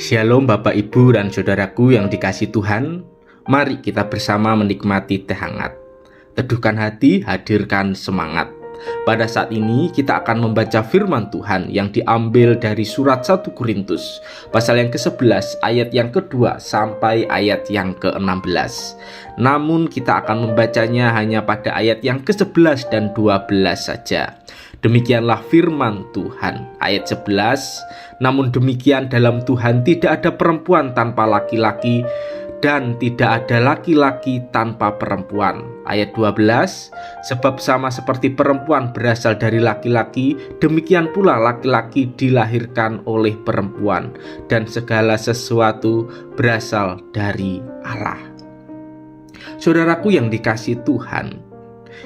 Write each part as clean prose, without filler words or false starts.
Shalom Bapak Ibu dan Saudaraku yang dikasihi Tuhan. Mari kita bersama menikmati teh hangat. Teduhkan hati, hadirkan semangat. Pada saat ini kita akan membaca firman Tuhan yang diambil dari surat 1 Korintus pasal yang ke-11 ayat yang kedua sampai ayat yang ke-16. Namun kita akan membacanya hanya pada ayat yang ke-11 dan 12 saja. Demikianlah firman Tuhan. Ayat 11, namun demikian dalam Tuhan tidak ada perempuan tanpa laki-laki dan tidak ada laki-laki tanpa perempuan. Ayat 12, sebab sama seperti perempuan berasal dari laki-laki, demikian pula laki-laki dilahirkan oleh perempuan, dan segala sesuatu berasal dari Allah. Saudaraku yang dikasihi Tuhan,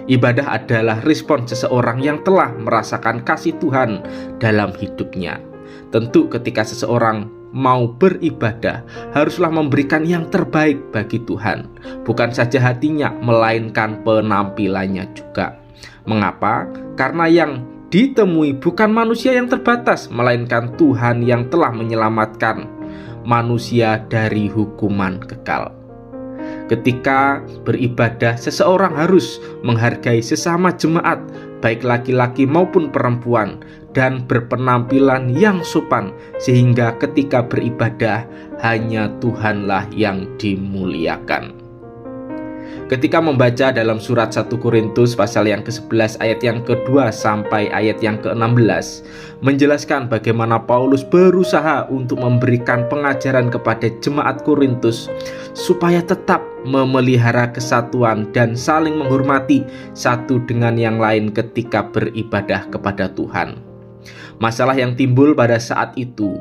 ibadah adalah respon seseorang yang telah merasakan kasih Tuhan dalam hidupnya. Tentu ketika seseorang mau beribadah, haruslah memberikan yang terbaik bagi Tuhan. Bukan saja hatinya, melainkan penampilannya juga. Mengapa? Karena yang ditemui bukan manusia yang terbatas, melainkan Tuhan yang telah menyelamatkan manusia dari hukuman kekal. Ketika beribadah, seseorang harus menghargai sesama jemaat, baik laki-laki maupun perempuan, dan berpenampilan yang sopan, sehingga ketika beribadah hanya Tuhanlah yang dimuliakan. Ketika membaca dalam surat 1 Korintus pasal yang ke-11 ayat yang kedua sampai ayat yang ke-16, menjelaskan bagaimana Paulus berusaha untuk memberikan pengajaran kepada jemaat Korintus supaya tetap memelihara kesatuan dan saling menghormati satu dengan yang lain ketika beribadah kepada Tuhan. Masalah yang timbul pada saat itu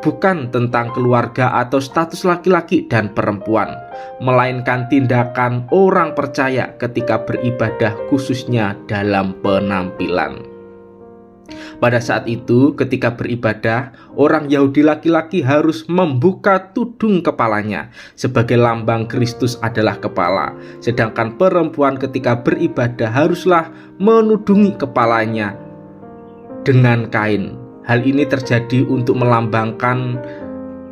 bukan tentang keluarga atau status laki-laki dan perempuan, melainkan tindakan orang percaya ketika beribadah, khususnya dalam penampilan. Pada saat itu, ketika beribadah, orang Yahudi laki-laki harus membuka tudung kepalanya sebagai lambang Kristus adalah kepala. Sedangkan perempuan ketika beribadah haruslah menudungi kepalanya dengan kain. Hal ini terjadi untuk melambangkan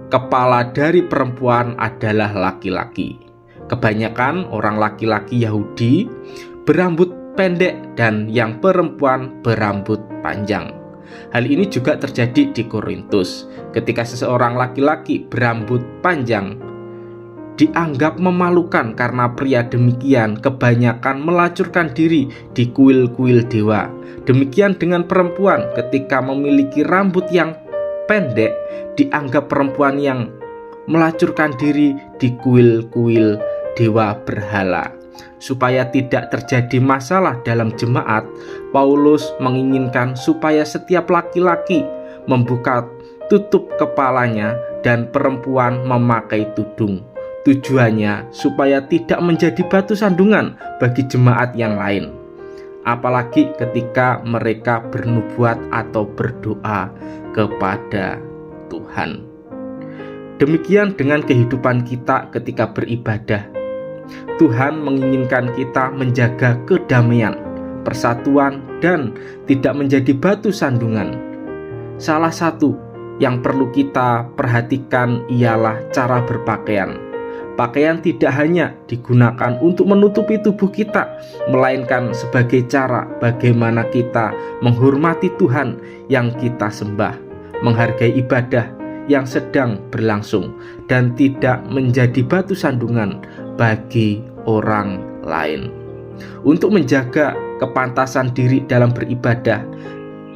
kepala dari perempuan adalah laki-laki. Kebanyakan orang laki-laki Yahudi berambut pendek dan yang perempuan berambut panjang. Hal ini juga terjadi di Korintus. Ketika seseorang laki-laki berambut panjang dianggap memalukan karena pria demikian kebanyakan melacurkan diri di kuil-kuil dewa. Demikian dengan perempuan, ketika memiliki rambut yang pendek dianggap perempuan yang melacurkan diri di kuil-kuil dewa berhala. Supaya tidak terjadi masalah dalam jemaat, Paulus menginginkan supaya setiap laki-laki membuka tutup kepalanya dan perempuan memakai tudung. Tujuannya supaya tidak menjadi batu sandungan bagi jemaat yang lain, apalagi ketika mereka bernubuat atau berdoa kepada Tuhan. Demikian dengan kehidupan kita ketika beribadah. Tuhan menginginkan kita menjaga kedamaian, persatuan, dan tidak menjadi batu sandungan. Salah satu yang perlu kita perhatikan ialah cara berpakaian. Pakaian tidak hanya digunakan untuk menutupi tubuh kita, melainkan sebagai cara bagaimana kita menghormati Tuhan yang kita sembah, menghargai ibadah yang sedang berlangsung, dan tidak menjadi batu sandungan bagi orang lain. Untuk menjaga kepantasan diri dalam beribadah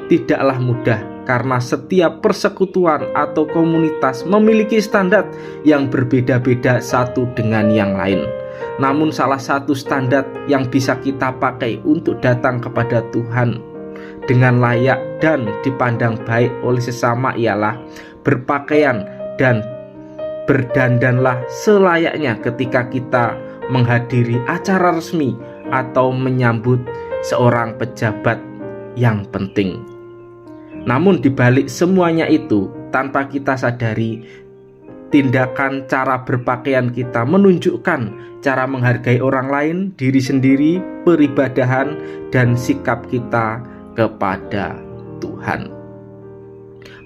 tidaklah mudah, karena setiap persekutuan atau komunitas memiliki standar yang berbeda-beda satu dengan yang lain. Namun salah satu standar yang bisa kita pakai untuk datang kepada Tuhan dengan layak dan dipandang baik oleh sesama ialah berpakaian dan berdandanlah selayaknya ketika kita menghadiri acara resmi atau menyambut seorang pejabat yang penting. Namun dibalik semuanya itu, tanpa kita sadari, tindakan cara berpakaian kita menunjukkan cara menghargai orang lain, diri sendiri, peribadahan, dan sikap kita kepada Tuhan.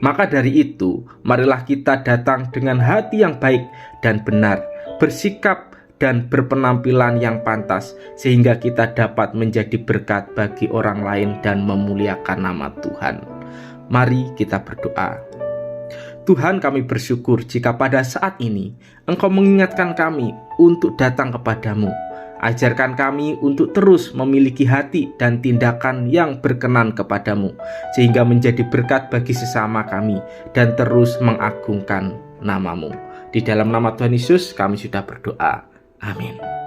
Maka dari itu, marilah kita datang dengan hati yang baik dan benar, bersikap dan berpenampilan yang pantas, sehingga kita dapat menjadi berkat bagi orang lain dan memuliakan nama Tuhan. Mari kita berdoa. Tuhan, kami bersyukur jika pada saat ini Engkau mengingatkan kami untuk datang kepadamu. Ajarkan kami untuk terus memiliki hati dan tindakan yang berkenan kepadamu, sehingga menjadi berkat bagi sesama kami dan terus mengagungkan namamu. Di dalam nama Tuhan Yesus kami sudah berdoa. Amin.